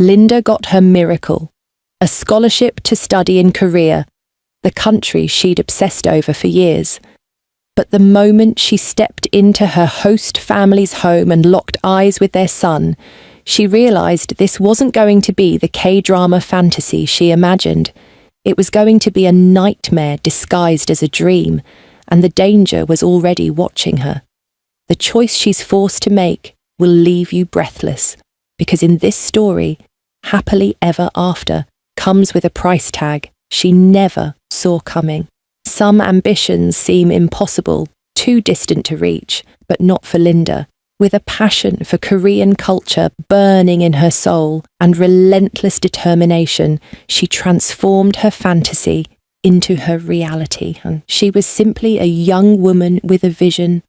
Linda got her miracle, a scholarship to study in Korea, the country she'd obsessed over for years. But the moment she stepped into her host family's home and locked eyes with their son, she realized this wasn't going to be the K-drama fantasy she imagined. It was going to be a nightmare disguised as a dream, and the danger was already watching her. The choice she's forced to make will leave you breathless, because in this story, happily ever after comes with a price tag she never saw coming. Some ambitions seem impossible, too distant to reach, but not for Linda. With a passion for Korean culture burning in her soul and relentless determination, she transformed her fantasy into her reality. And she was simply a young woman with a vision.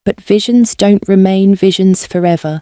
But visions don't remain visions forever,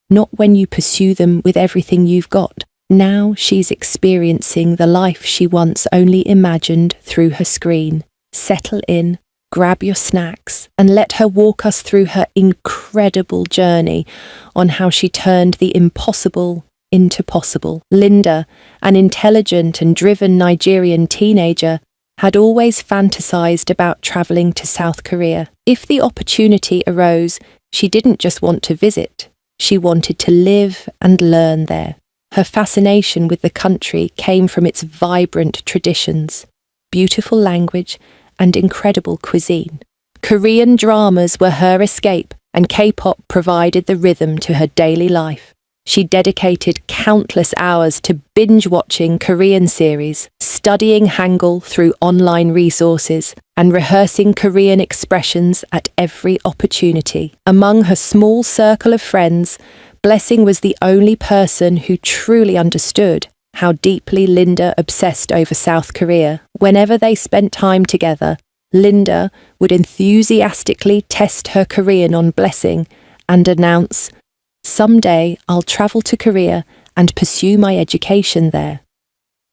not when you pursue them with everything you've got. Now she's experiencing the life she once only imagined through her screen. Settle in, grab your snacks, and let her walk us through her incredible journey on how she turned the impossible into possible. Linda, an intelligent and driven Nigerian teenager, had always fantasized about traveling to South Korea. If the opportunity arose, she didn't just want to visit, she wanted to live and learn there. Her fascination with the country came from its vibrant traditions, beautiful language, and incredible cuisine. Korean dramas were her escape, and K-pop provided the rhythm to her daily life. She dedicated countless hours to binge-watching Korean series, studying Hangul through online resources, and rehearsing Korean expressions at every opportunity. Among her small circle of friends, Blessing was the only person who truly understood how deeply Linda obsessed over South Korea. Whenever they spent time together, Linda would enthusiastically test her Korean on Blessing and announce, "Someday I'll travel to Korea and pursue my education there."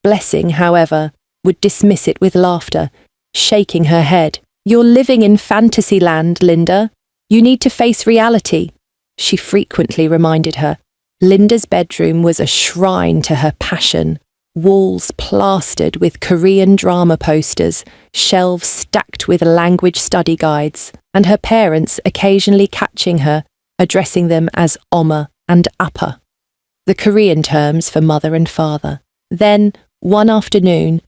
Blessing, however, would dismiss it with laughter, shaking her head. "You're living in fantasy land, Linda. You need to face reality," she frequently reminded her. Linda's bedroom was a shrine to her passion. Walls plastered with Korean drama posters, shelves stacked with language study guides, and her parents occasionally catching her, addressing them as Oma and Appa, the Korean terms for mother and father. Then, one afternoon,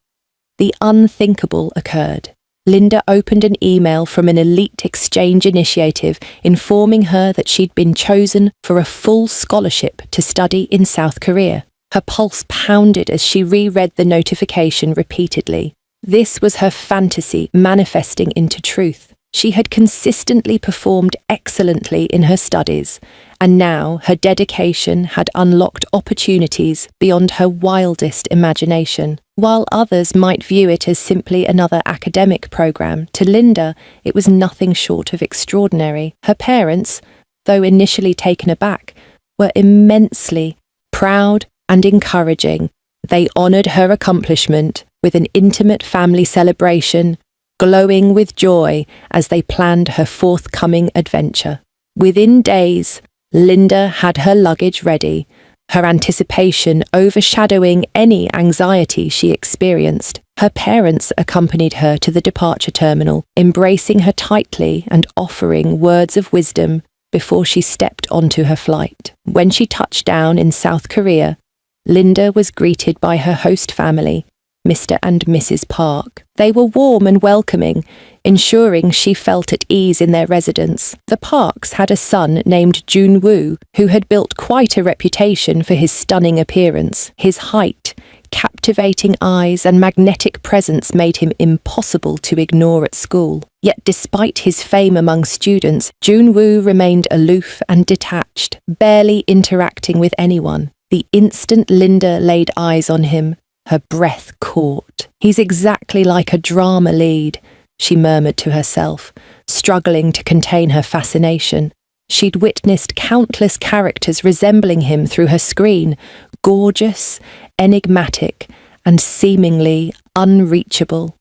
the unthinkable occurred. Linda opened an email from an elite exchange initiative informing her that she'd been chosen for a full scholarship to study in South Korea. Her pulse pounded as she reread the notification repeatedly. This was her fantasy manifesting into truth. She had consistently performed excellently in her studies, and now her dedication had unlocked opportunities beyond her wildest imagination. While others might view it as simply another academic program, to Linda it was nothing short of extraordinary. Her parents, though initially taken aback, were immensely proud and encouraging. They honoured her accomplishment with an intimate family celebration, glowing with joy as they planned her forthcoming adventure. Within days, Linda had her luggage ready, her anticipation overshadowing any anxiety she experienced. Her parents accompanied her to the departure terminal, embracing her tightly and offering words of wisdom before she stepped onto her flight. When she touched down in South Korea, Linda was greeted by her host family, Mr. and Mrs. Park. They were warm and welcoming, ensuring she felt at ease in their residence. The Parks had a son named Jun-woo, who had built quite a reputation for his stunning appearance. His height, captivating eyes, and magnetic presence made him impossible to ignore at school. Yet despite his fame among students, Jun-woo remained aloof and detached, barely interacting with anyone. The instant Linda laid eyes on him, her breath caught. "He's exactly like a drama lead," she murmured to herself, struggling to contain her fascination. She'd witnessed countless characters resembling him through her screen, gorgeous, enigmatic, and seemingly unreachable.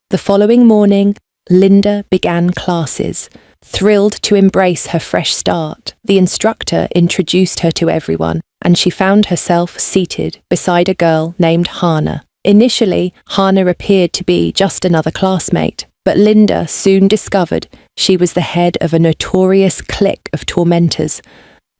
The following morning, Linda began classes, thrilled to embrace her fresh start. The instructor introduced her to everyone, and she found herself seated beside a girl named Hana. Initially, Hana appeared to be just another classmate, but Linda soon discovered she was the head of a notorious clique of tormentors,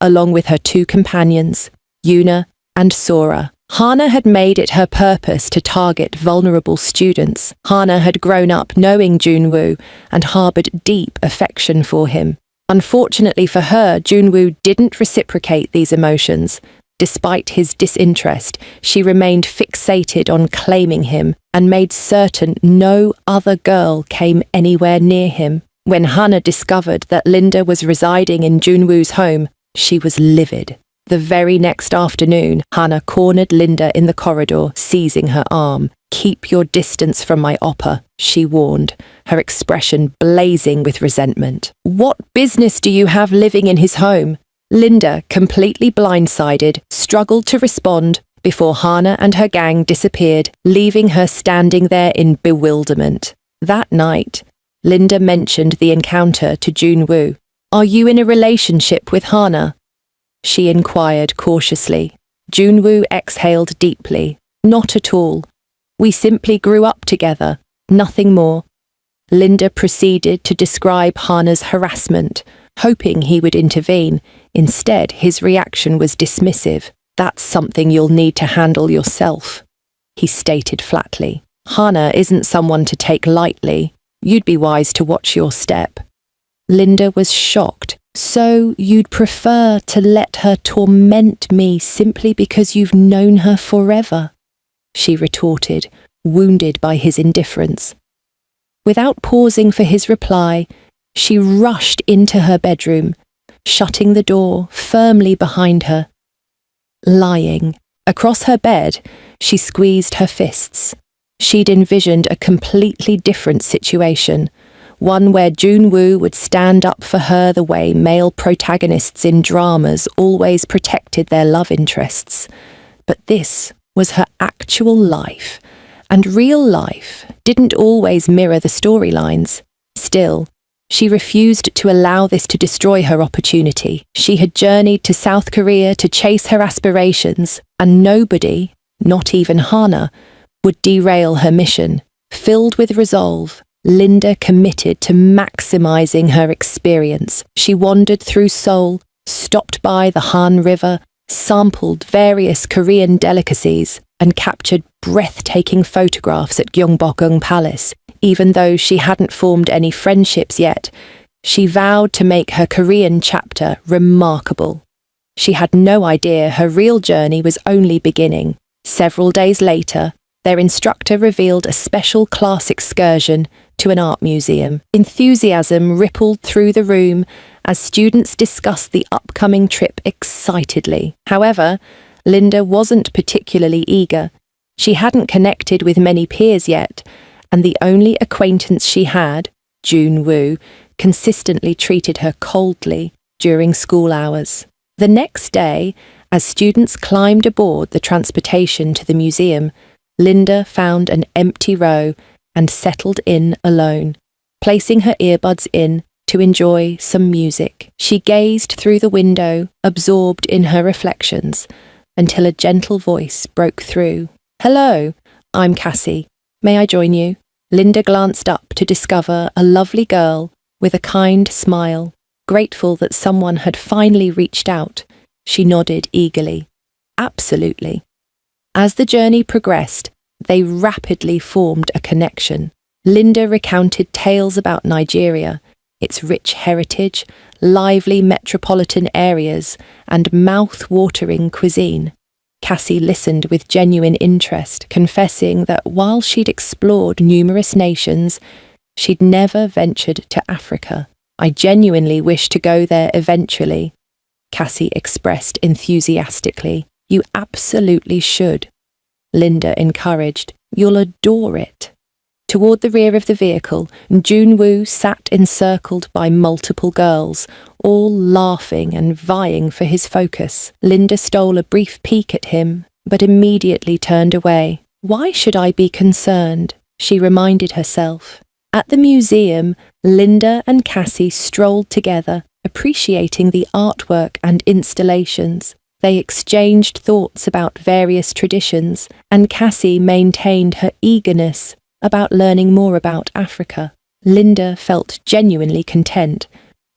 along with her two companions, Yuna and Sora. Hana had made it her purpose to target vulnerable students. Hana had grown up knowing Junwoo and harbored deep affection for him. Unfortunately for her, Junwoo didn't reciprocate these emotions. Despite his disinterest, she remained fixated on claiming him and made certain no other girl came anywhere near him. When Hana discovered that Linda was residing in Junwoo's home, she was livid. The very next afternoon, Hana cornered Linda in the corridor, seizing her arm. "Keep your distance from my oppa," she warned, her expression blazing with resentment. "What business do you have living in his home?" Linda, completely blindsided, struggled to respond before Hana and her gang disappeared, leaving her standing there in bewilderment. That night, Linda mentioned the encounter to Junwoo. "Are you in a relationship with Hana?" she inquired cautiously. Junwoo exhaled deeply. "Not at all. We simply grew up together, nothing more." Linda proceeded to describe Hana's harassment, hoping he would intervene. Instead, his reaction was dismissive. "That's something you'll need to handle yourself," he stated flatly. "Hana isn't someone to take lightly. You'd be wise to watch your step." Linda was shocked. "So you'd prefer to let her torment me simply because you've known her forever?" she retorted, wounded by his indifference. Without pausing for his reply, she rushed into her bedroom, shutting the door firmly behind her. Lying across her bed, she squeezed her fists. She'd envisioned a completely different situation, one where Junwoo would stand up for her the way male protagonists in dramas always protected their love interests. But this was her actual life, and real life didn't always mirror the storylines. Still, she refused to allow this to destroy her opportunity. She had journeyed to South Korea to chase her aspirations, and nobody, not even Hana, would derail her mission. Filled with resolve, Linda committed to maximizing her experience. She wandered through Seoul, stopped by the Han River, sampled various Korean delicacies, and captured breathtaking photographs at Gyeongbokgung Palace. Even though she hadn't formed any friendships yet, she vowed to make her Korean chapter remarkable. She had no idea her real journey was only beginning. Several days later, their instructor revealed a special class excursion to an art museum. Enthusiasm rippled through the room as students discussed the upcoming trip excitedly. However, Linda wasn't particularly eager. She hadn't connected with many peers yet, and the only acquaintance she had, Junwoo, consistently treated her coldly during school hours. The next day, as students climbed aboard the transportation to the museum, Linda found an empty row and settled in alone, placing her earbuds in to enjoy some music. She gazed through the window, absorbed in her reflections, until a gentle voice broke through. "Hello, I'm Cassie. May I join you?" Linda glanced up to discover a lovely girl with a kind smile. Grateful that someone had finally reached out, she nodded eagerly. "Absolutely." As the journey progressed, they rapidly formed a connection. Linda recounted tales about Nigeria, its rich heritage, lively metropolitan areas, and mouth-watering cuisine. Cassie listened with genuine interest, confessing that while she'd explored numerous nations, she'd never ventured to Africa. "I genuinely wish to go there eventually," Cassie expressed enthusiastically. "You absolutely should," Linda encouraged. "You'll adore it." Toward the rear of the vehicle, Junwoo sat encircled by multiple girls, all laughing and vying for his focus. Linda stole a brief peek at him, but immediately turned away. "Why should I be concerned?" she reminded herself. At the museum, Linda and Cassie strolled together, appreciating the artwork and installations. They exchanged thoughts about various traditions, and Cassie maintained her eagerness about learning more about Africa. Linda felt genuinely content.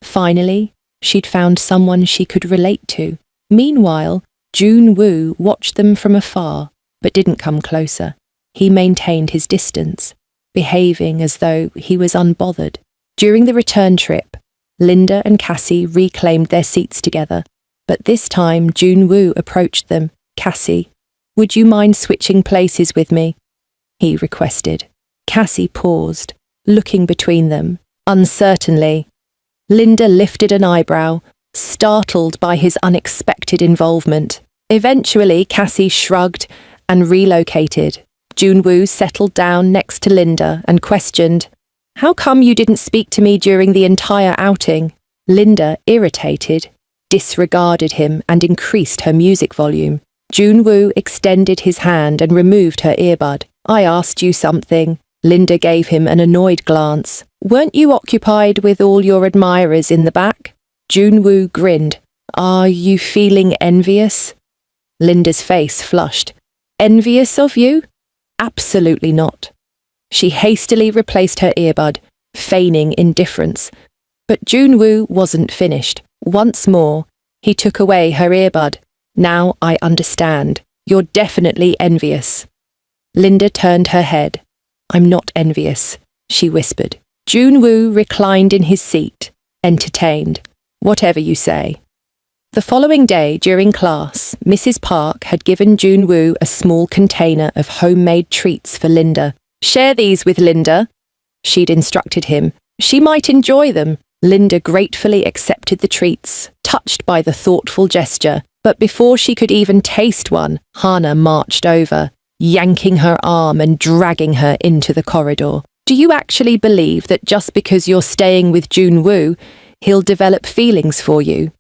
Finally, she'd found someone she could relate to. Meanwhile, Junwoo watched them from afar, but didn't come closer. He maintained his distance, behaving as though he was unbothered. During the return trip, Linda and Cassie reclaimed their seats together, but this time Junwoo approached them. "Cassie, would you mind switching places with me?" he requested. Cassie paused, looking between them, uncertainly. Linda lifted an eyebrow, startled by his unexpected involvement. Eventually, Cassie shrugged and relocated. Junwoo settled down next to Linda and questioned, "How come you didn't speak to me during the entire outing?" Linda, irritated, disregarded him and increased her music volume. Junwoo extended his hand and removed her earbud. "I asked you something." Linda gave him an annoyed glance. "Weren't you occupied with all your admirers in the back?" Junwoo grinned. "Are you feeling envious?" Linda's face flushed. "Envious of you? Absolutely not." She hastily replaced her earbud, feigning indifference. But Junwoo wasn't finished. Once more, he took away her earbud. "Now I understand. You're definitely envious." Linda turned her head. "I'm not envious," she whispered. Junwoo reclined in his seat, entertained. "Whatever you say." The following day, during class, Mrs. Park had given Junwoo a small container of homemade treats for Linda. "Share these with Linda," she'd instructed him. "She might enjoy them." Linda gratefully accepted the treats, touched by the thoughtful gesture. But before she could even taste one, Hana marched over, yanking her arm and dragging her into the corridor. "Do you actually believe that just because you're staying with Junwoo, he'll develop feelings for you?"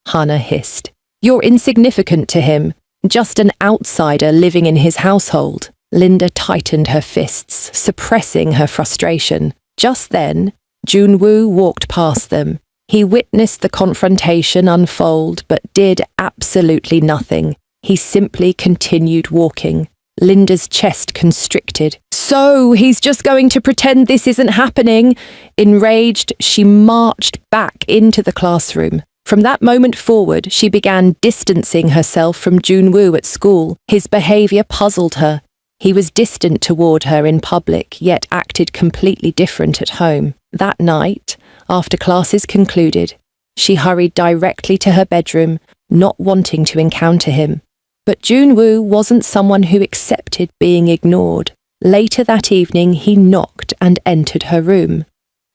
Hana hissed. "You're insignificant to him, just an outsider living in his household." Linda tightened her fists, suppressing her frustration. Just then, Junwoo walked past them. He witnessed the confrontation unfold, but did absolutely nothing. He simply continued walking. Linda's chest constricted. "So, he's just going to pretend this isn't happening?" Enraged, she marched back into the classroom. From that moment forward, she began distancing herself from Junwoo at school. His behaviour puzzled her. He was distant toward her in public, yet acted completely different at home. That night, after classes concluded, she hurried directly to her bedroom, not wanting to encounter him. But Junwoo wasn't someone who accepted being ignored. Later that evening, he knocked and entered her room.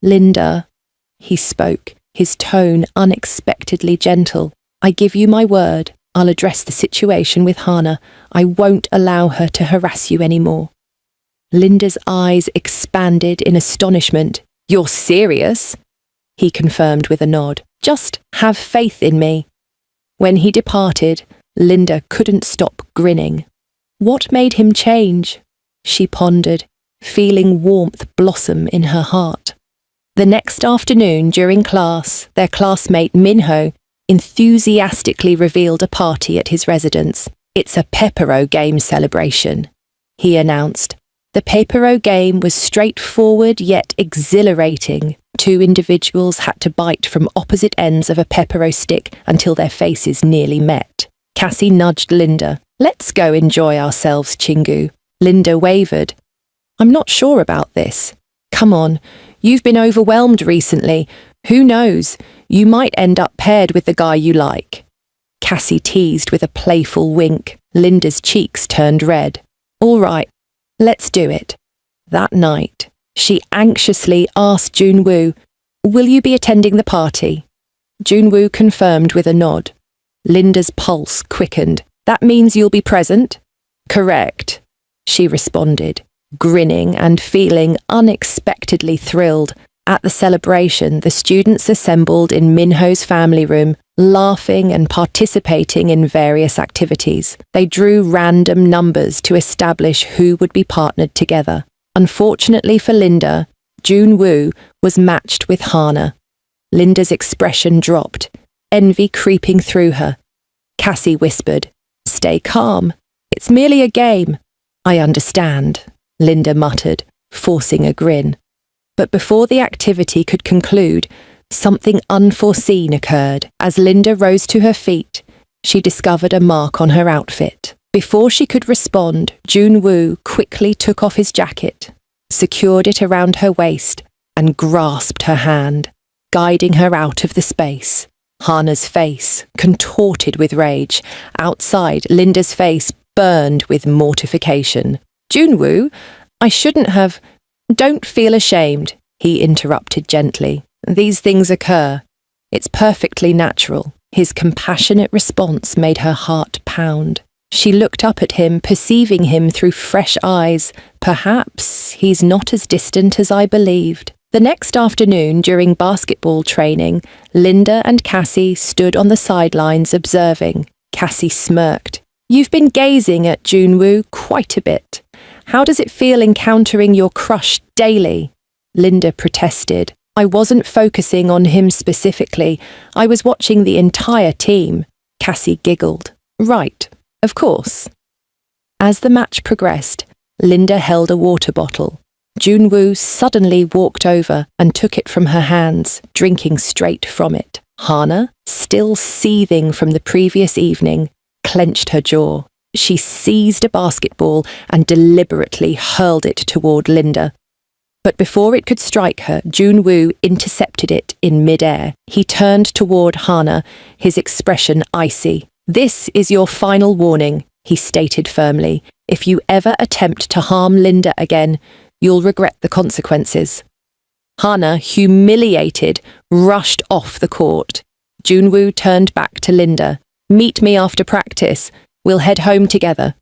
"Linda," he spoke, his tone unexpectedly gentle. "I give you my word. I'll address the situation with Hana. I won't allow her to harass you anymore." Linda's eyes expanded in astonishment. "You're serious?" he confirmed with a nod. "Just have faith in me." When he departed, Linda couldn't stop grinning. What made him change? She pondered, feeling warmth blossom in her heart. The next afternoon during class, their classmate Minho enthusiastically revealed a party at his residence. "It's a Pepero game celebration," he announced. The Pepero game was straightforward yet exhilarating. Two individuals had to bite from opposite ends of a Pepero stick until their faces nearly met. Cassie nudged Linda. "Let's go enjoy ourselves, Chingu." Linda wavered. "I'm not sure about this." "Come on, you've been overwhelmed recently. Who knows, you might end up paired with the guy you like." Cassie teased with a playful wink. Linda's cheeks turned red. "All right, let's do it." That night, she anxiously asked Junwoo, "Will you be attending the party?" Junwoo confirmed with a nod. Linda's pulse quickened. "That means you'll be present?" "Correct," she responded, grinning and feeling unexpectedly thrilled. At the celebration, the students assembled in Minho's family room, laughing and participating in various activities. They drew random numbers to establish who would be partnered together. Unfortunately for Linda, Junwoo was matched with Hana. Linda's expression dropped, envy creeping through her. Cassie whispered. Stay calm. It's merely a game. I understand, Linda muttered, forcing a grin. But before the activity could conclude, something unforeseen occurred. As Linda rose to her feet, she discovered a mark on her outfit. Before she could respond, Junwoo quickly took off his jacket, secured it around her waist, and grasped her hand, guiding her out of the space. Hana's face contorted with rage. Outside, Linda's face burned with mortification. Junwoo, I shouldn't have... Don't feel ashamed, he interrupted gently. These things occur. It's perfectly natural. His compassionate response made her heart pound. She looked up at him, perceiving him through fresh eyes. Perhaps he's not as distant as I believed. The next afternoon, during basketball training, Linda and Cassie stood on the sidelines observing. Cassie smirked. You've been gazing at Junwoo quite a bit. How does it feel encountering your crush daily? Linda protested. I wasn't focusing on him specifically. I was watching the entire team. Cassie giggled. Right, of course. As the match progressed, Linda held a water bottle. Junwoo suddenly walked over and took it from her hands, drinking straight from it. Hana, still seething from the previous evening, clenched her jaw. She seized a basketball and deliberately hurled it toward Linda. But before it could strike her, Junwoo intercepted it in mid-air. He turned toward Hana, his expression icy. This is your final warning, he stated firmly. If you ever attempt to harm Linda again, you'll regret the consequences. Hana, humiliated, rushed off the court. Junwoo turned back to Linda. Meet me after practice. We'll head home together.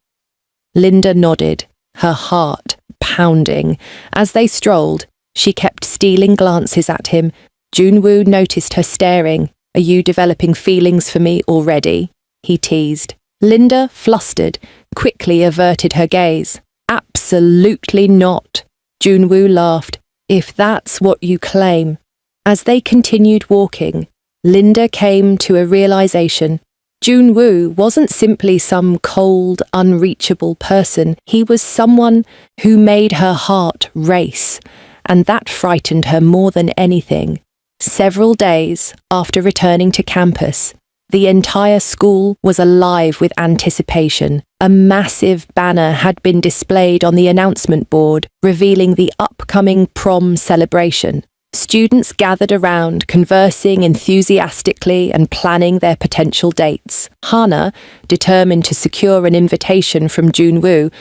Linda nodded, her heart pounding. As they strolled, she kept stealing glances at him. Junwoo noticed her staring. Are you developing feelings for me already? He teased. Linda, flustered, quickly averted her gaze. Absolutely not. Junwoo laughed. If that's what you claim. As they continued walking, Linda came to a realization. Junwoo wasn't simply some cold, unreachable person. He was someone who made her heart race, and that frightened her more than anything. Several days after returning to campus, the entire school was alive with anticipation. A massive banner had been displayed on the announcement board, revealing the upcoming prom celebration. Students gathered around, conversing enthusiastically and planning their potential dates. Hana, determined to secure an invitation from Junwoo,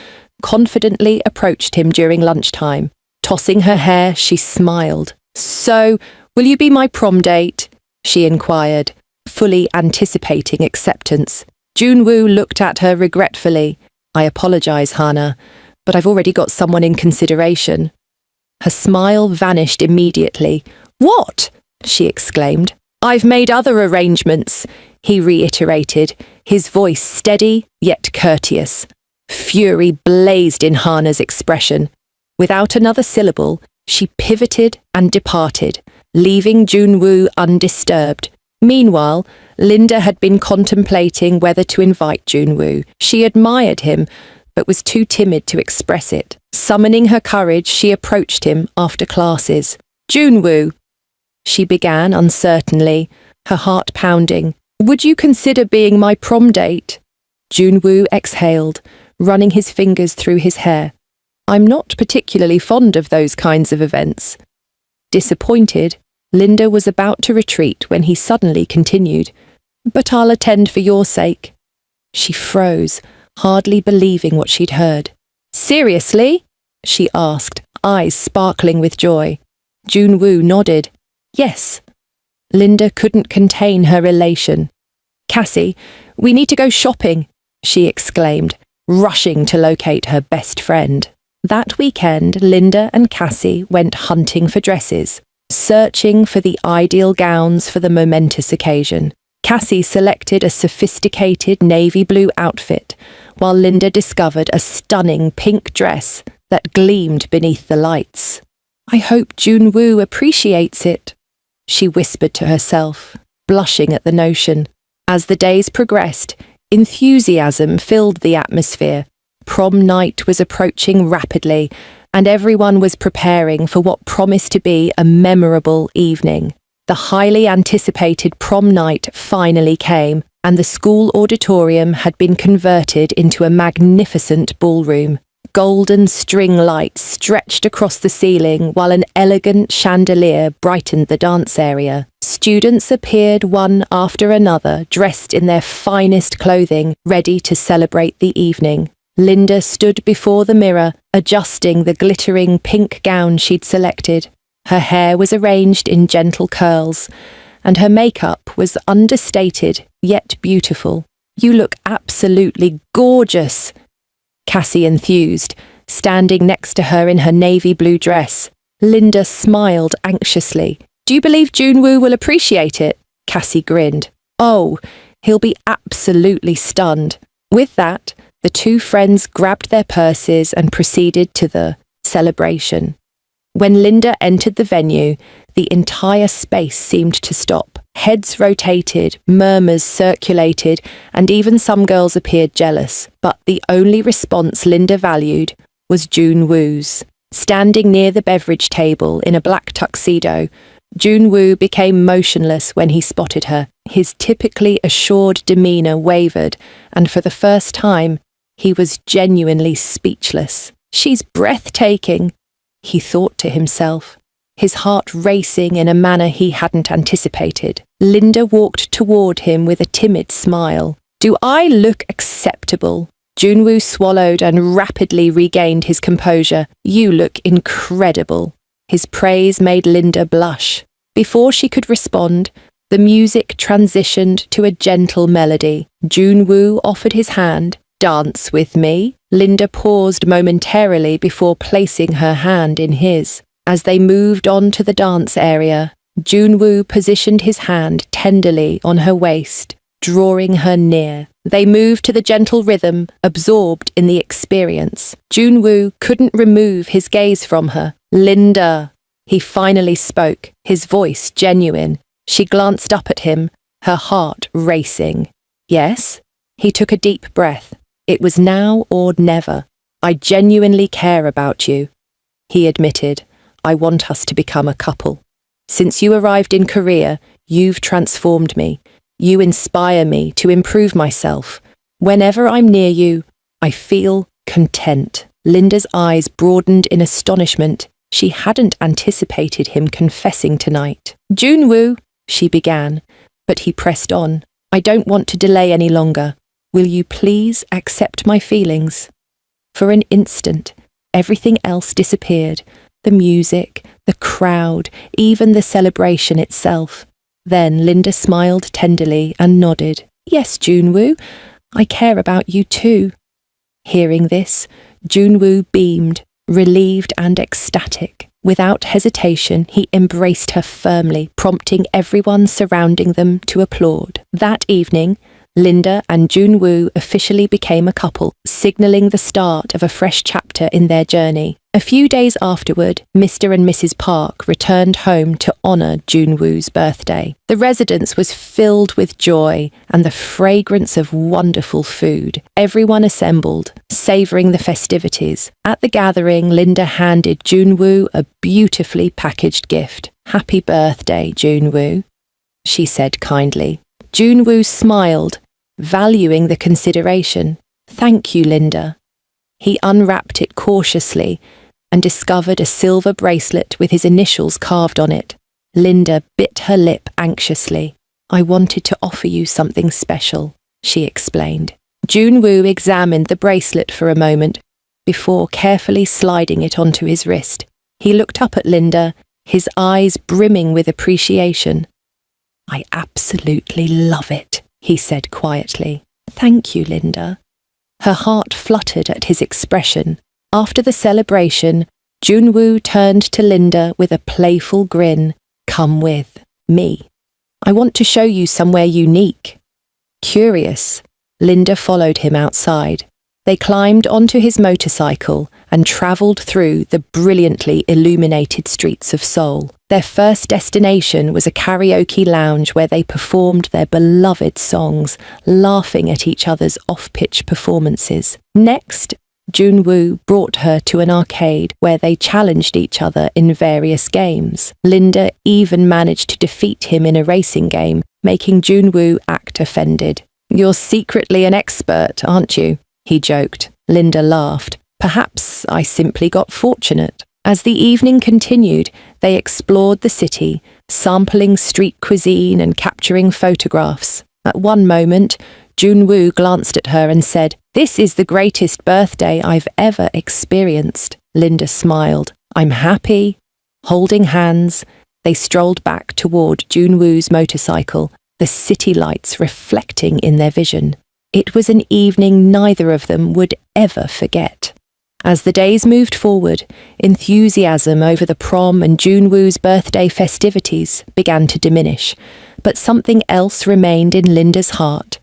confidently approached him during lunchtime. Tossing her hair, she smiled. So, will you be my prom date? She inquired, fully anticipating acceptance. Junwoo looked at her regretfully. I apologize, Hana, but I've already got someone in consideration. Her smile vanished immediately. What? She exclaimed. I've made other arrangements, he reiterated, his voice steady yet courteous. Fury blazed in Hana's expression. Without another syllable, she pivoted and departed, leaving Junwoo undisturbed. Meanwhile, Linda had been contemplating whether to invite Junwoo. She admired him, but was too timid to express it. Summoning her courage, she approached him after classes. Junwoo, she began uncertainly, her heart pounding. Would you consider being my prom date? Junwoo exhaled, running his fingers through his hair. I'm not particularly fond of those kinds of events. Disappointed, Linda was about to retreat when he suddenly continued. But I'll attend for your sake. She froze, hardly believing what she'd heard. Seriously? She asked, eyes sparkling with joy. Junwoo nodded. Yes. Linda couldn't contain her elation. Cassie, we need to go shopping, she exclaimed, rushing to locate her best friend. That weekend, Linda and Cassie went hunting for dresses, searching for the ideal gowns for the momentous occasion. Cassie selected a sophisticated navy blue outfit, while Linda discovered a stunning pink dress that gleamed beneath the lights. I hope Junwoo appreciates it, she whispered to herself, blushing at the notion. As the days progressed, Enthusiasm filled the atmosphere. Prom night was approaching rapidly, and everyone was preparing for what promised to be a memorable evening. The highly anticipated prom night finally came, and the school auditorium had been converted into a magnificent ballroom. Golden string lights stretched across the ceiling while an elegant chandelier brightened the dance area. Students appeared one after another, dressed in their finest clothing, ready to celebrate the evening. Linda stood before the mirror, adjusting the glittering pink gown she'd selected. Her hair was arranged in gentle curls, and her makeup was understated yet beautiful. "You look absolutely gorgeous," Cassie enthused, standing next to her in her navy blue dress. Linda smiled anxiously. "Do you believe Junwoo will appreciate it?" Cassie grinned. "Oh, he'll be absolutely stunned." With that, the two friends grabbed their purses and proceeded to the celebration. When Linda entered the venue, the entire space seemed to stop. Heads rotated, murmurs circulated, and even some girls appeared jealous. But the only response Linda valued was Junwoo's. Standing near the beverage table in a black tuxedo, Junwoo became motionless when he spotted her. His typically assured demeanor wavered, and for the first time, he was genuinely speechless. "She's breathtaking," he thought to himself, his heart racing in a manner he hadn't anticipated. Linda walked toward him with a timid smile. "Do I look acceptable?" Junwoo swallowed and rapidly regained his composure. "You look incredible." His praise made Linda blush. Before she could respond, the music transitioned to a gentle melody. Junwoo offered his hand. "Dance with me?" Linda paused momentarily before placing her hand in his. As they moved on to the dance area, Junwoo positioned his hand tenderly on her waist, drawing her near. They moved to the gentle rhythm, absorbed in the experience. Junwoo couldn't remove his gaze from her. "Linda," he finally spoke, his voice genuine. She glanced up at him, her heart racing. "Yes?" He took a deep breath. "It was now or never. I genuinely care about you," he admitted. "I want us to become a couple. Since you arrived in Korea, you've transformed me. You inspire me to improve myself. Whenever I'm near you, I feel content." Linda's eyes broadened in astonishment. She hadn't anticipated him confessing tonight. "Junwoo," she began, but he pressed on. "I don't want to delay any longer. Will you please accept my feelings?" For an instant, everything else disappeared. The music, the crowd, even the celebration itself. Then Linda smiled tenderly and nodded. "Yes, Junwoo, I care about you too." Hearing this, Junwoo beamed, relieved and ecstatic. Without hesitation, he embraced her firmly, prompting everyone surrounding them to applaud. That evening, Linda and Junwoo officially became a couple, signaling the start of a fresh chapter in their journey. A few days afterward, Mr. and Mrs. Park returned home to honour Junwoo's birthday. The residence was filled with joy and the fragrance of wonderful food. Everyone assembled, savouring the festivities. At the gathering, Linda handed Junwoo a beautifully packaged gift. "Happy birthday, Junwoo," she said kindly. Junwoo smiled, valuing the consideration. "Thank you, Linda." He unwrapped it cautiously and discovered a silver bracelet with his initials carved on it. Linda bit her lip anxiously. "I wanted to offer you something special," she explained. Junwoo examined the bracelet for a moment before carefully sliding it onto his wrist. He looked up at Linda, his eyes brimming with appreciation. "I absolutely love it," he said quietly. "Thank you, Linda." Her heart fluttered at his expression. After the celebration, Junwoo turned to Linda with a playful grin. "Come with me. I want to show you somewhere unique." Curious, Linda followed him outside. They climbed onto his motorcycle and travelled through the brilliantly illuminated streets of Seoul. Their first destination was a karaoke lounge where they performed their beloved songs, laughing at each other's off-pitch performances. Next, Junwoo brought her to an arcade where they challenged each other in various games. Linda even managed to defeat him in a racing game, making Junwoo act offended. "You're secretly an expert, aren't you?" he joked. Linda laughed. "Perhaps I simply got fortunate." As the evening continued, they explored the city, sampling street cuisine and capturing photographs. At one moment, Junwoo glanced at her and said, "This is the greatest birthday I've ever experienced." Linda smiled. "I'm happy." Holding hands, they strolled back toward Junwoo's motorcycle, the city lights reflecting in their vision. It was an evening neither of them would ever forget. As the days moved forward, enthusiasm over the prom and Junwoo's birthday festivities began to diminish, but something else remained in Linda's heart: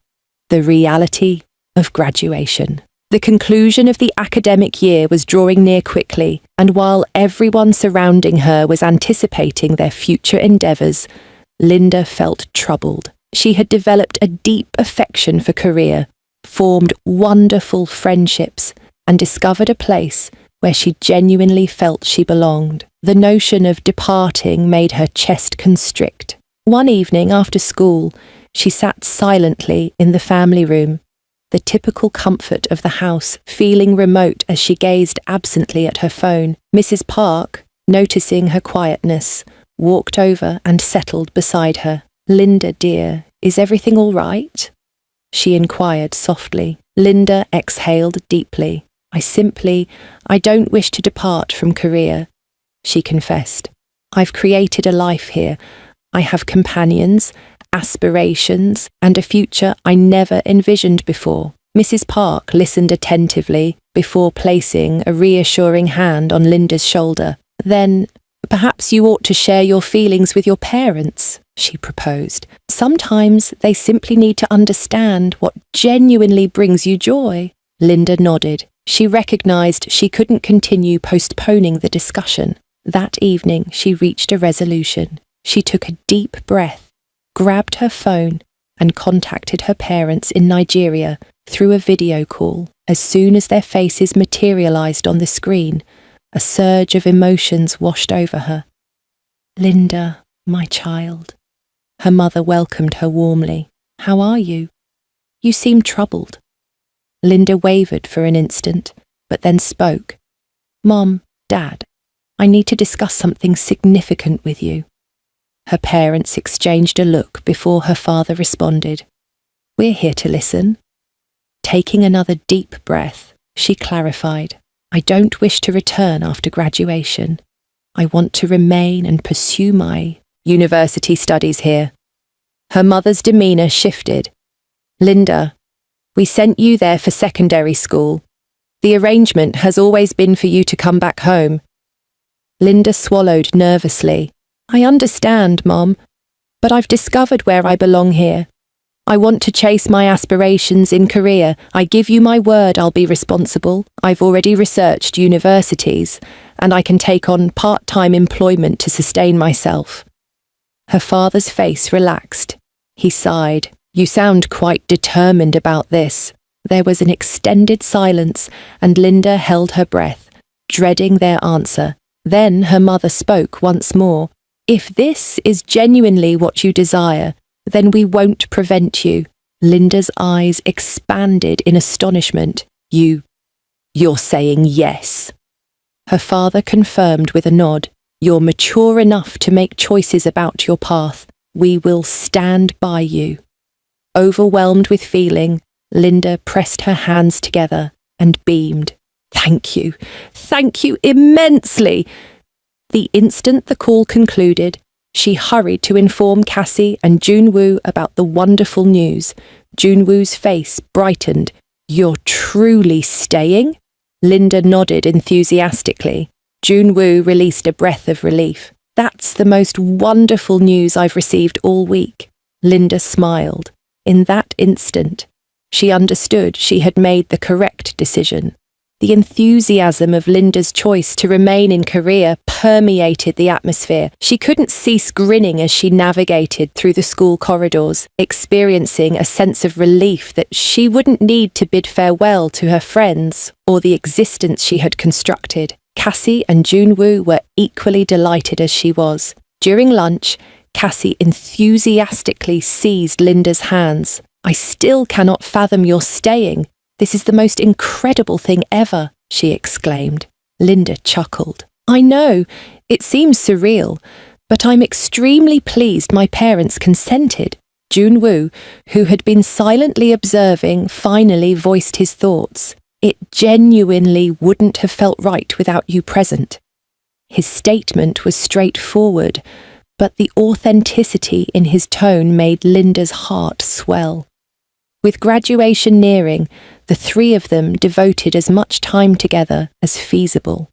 the reality of graduation. The conclusion of the academic year was drawing near quickly, and while everyone surrounding her was anticipating their future endeavours, Linda felt troubled. She had developed a deep affection for Korea, formed wonderful friendships, and discovered a place where she genuinely felt she belonged. The notion of departing made her chest constrict. One evening after school, she sat silently in the family room, the typical comfort of the house feeling remote as she gazed absently at her phone. Mrs. Park, noticing her quietness, walked over and settled beside her. "Linda, dear, is everything all right?" she inquired softly. Linda exhaled deeply. I don't wish to depart from Korea," she confessed. "I've created a life here. I have companions, aspirations, and a future I never envisioned before." Mrs. Park listened attentively before placing a reassuring hand on Linda's shoulder. "Then, perhaps you ought to share your feelings with your parents," she proposed. "Sometimes they simply need to understand what genuinely brings you joy." Linda nodded. She recognized she couldn't continue postponing the discussion. That evening, she reached a resolution. She took a deep breath, grabbed her phone, and contacted her parents in Nigeria through a video call. As soon as their faces materialized on the screen, a surge of emotions washed over her. "Linda, my child." Her mother welcomed her warmly. "How are you? You seem troubled." Linda wavered for an instant, but then spoke. "Mom, Dad, I need to discuss something significant with you." Her parents exchanged a look before her father responded. "We're here to listen." Taking another deep breath, she clarified, "I don't wish to return after graduation. I want to remain and pursue my university studies here." Her mother's demeanour shifted. "Linda, we sent you there for secondary school. The arrangement has always been for you to come back home." Linda swallowed nervously. "I understand, Mom, but I've discovered where I belong here. I want to chase my aspirations in Korea. I give you my word I'll be responsible. I've already researched universities, and I can take on part-time employment to sustain myself." Her father's face relaxed. He sighed. "You sound quite determined about this." There was an extended silence, and Linda held her breath, dreading their answer. Then her mother spoke once more. "If this is genuinely what you desire, then we won't prevent you." Linda's eyes expanded in astonishment. You're saying yes?" Her father confirmed with a nod. "You're mature enough to make choices about your path. We will stand by you." Overwhelmed with feeling, Linda pressed her hands together and beamed. Thank you immensely." The instant the call concluded, she hurried to inform Cassie and Junwoo about the wonderful news. Junwoo's face brightened. "You're truly staying?" Linda nodded enthusiastically. Junwoo released a breath of relief. "That's the most wonderful news I've received all week." Linda smiled. In that instant, she understood she had made the correct decision. The enthusiasm of Linda's choice to remain in Korea permeated the atmosphere. She couldn't cease grinning as she navigated through the school corridors, experiencing a sense of relief that she wouldn't need to bid farewell to her friends or the existence she had constructed. Cassie and Junwoo were equally delighted as she was. During lunch, Cassie enthusiastically seized Linda's hands. "I still cannot fathom your staying. This is the most incredible thing ever," she exclaimed. Linda chuckled. "I know, it seems surreal, but I'm extremely pleased my parents consented." Junwoo, who had been silently observing, finally voiced his thoughts. "It genuinely wouldn't have felt right without you present." His statement was straightforward, but the authenticity in his tone made Linda's heart swell. With graduation nearing, the three of them devoted as much time together as feasible.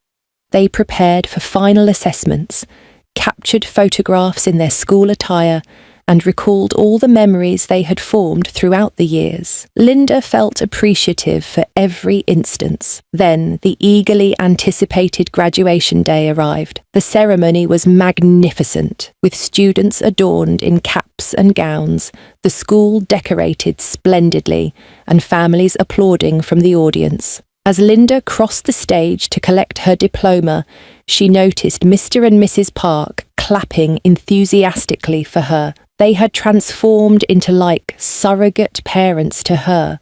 They prepared for final assessments, captured photographs in their school attire, and recalled all the memories they had formed throughout the years. Linda felt appreciative for every instance. Then the eagerly anticipated graduation day arrived. The ceremony was magnificent, with students adorned in caps and gowns, the school decorated splendidly, and families applauding from the audience. As Linda crossed the stage to collect her diploma, she noticed Mr. and Mrs. Park clapping enthusiastically for her. They had transformed into like surrogate parents to her,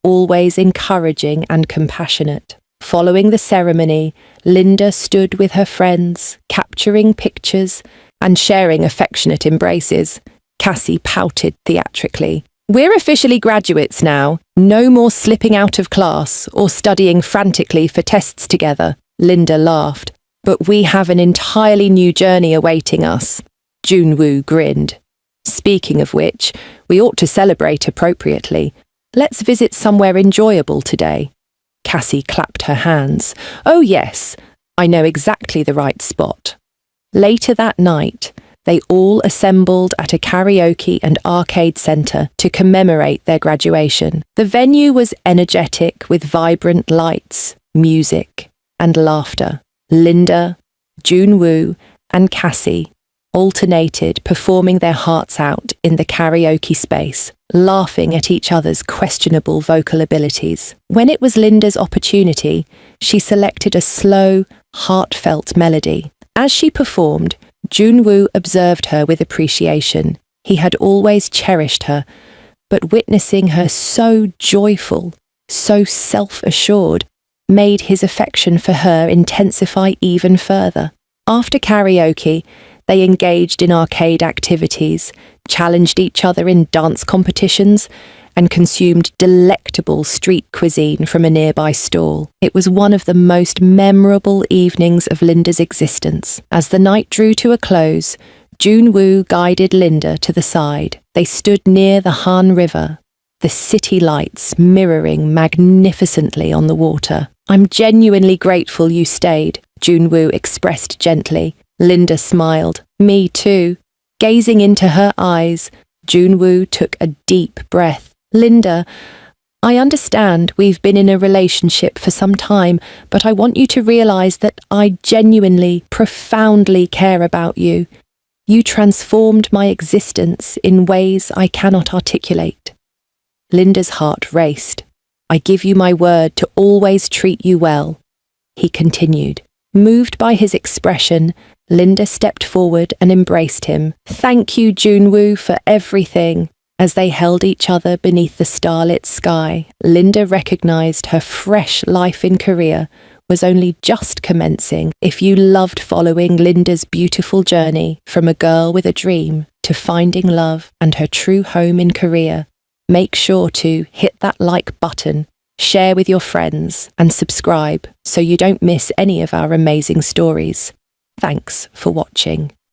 always encouraging and compassionate. Following the ceremony, Linda stood with her friends, capturing pictures and sharing affectionate embraces. Cassie pouted theatrically. "We're officially graduates now. No more slipping out of class or studying frantically for tests together." Linda laughed. "But we have an entirely new journey awaiting us." Junwoo grinned. "Speaking of which, we ought to celebrate appropriately. Let's visit somewhere enjoyable today." Cassie clapped her hands. "Oh yes, I know exactly the right spot." Later that night, they all assembled at a karaoke and arcade centre to commemorate their graduation. The venue was energetic with vibrant lights, music, and laughter. Linda, Junwoo, and Cassie alternated performing their hearts out in the karaoke space, laughing at each other's questionable vocal abilities. When it was Linda's opportunity, she selected a slow, heartfelt melody. As she performed, Junwoo observed her with appreciation. He had always cherished her, but witnessing her so joyful, so self-assured, made his affection for her intensify even further. After karaoke, they engaged in arcade activities, challenged each other in dance competitions, and consumed delectable street cuisine from a nearby stall. It was one of the most memorable evenings of Linda's existence. As the night drew to a close, Junwoo guided Linda to the side. They stood near the Han River, the city lights mirroring magnificently on the water. "I'm genuinely grateful you stayed," Junwoo expressed gently. Linda smiled. "Me too." Gazing into her eyes, Junwoo took a deep breath. "Linda, I understand we've been in a relationship for some time, but I want you to realize that I genuinely, profoundly care about you. You transformed my existence in ways I cannot articulate." Linda's heart raced. "I give you my word to always treat you well," he continued. Moved by his expression, Linda stepped forward and embraced him. "Thank you, Junwoo, for everything." As they held each other beneath the starlit sky, Linda recognized her fresh life in Korea was only just commencing. If you loved following Linda's beautiful journey from a girl with a dream to finding love and her true home in Korea, make sure to hit that like button, share with your friends, and subscribe so you don't miss any of our amazing stories. Thanks for watching.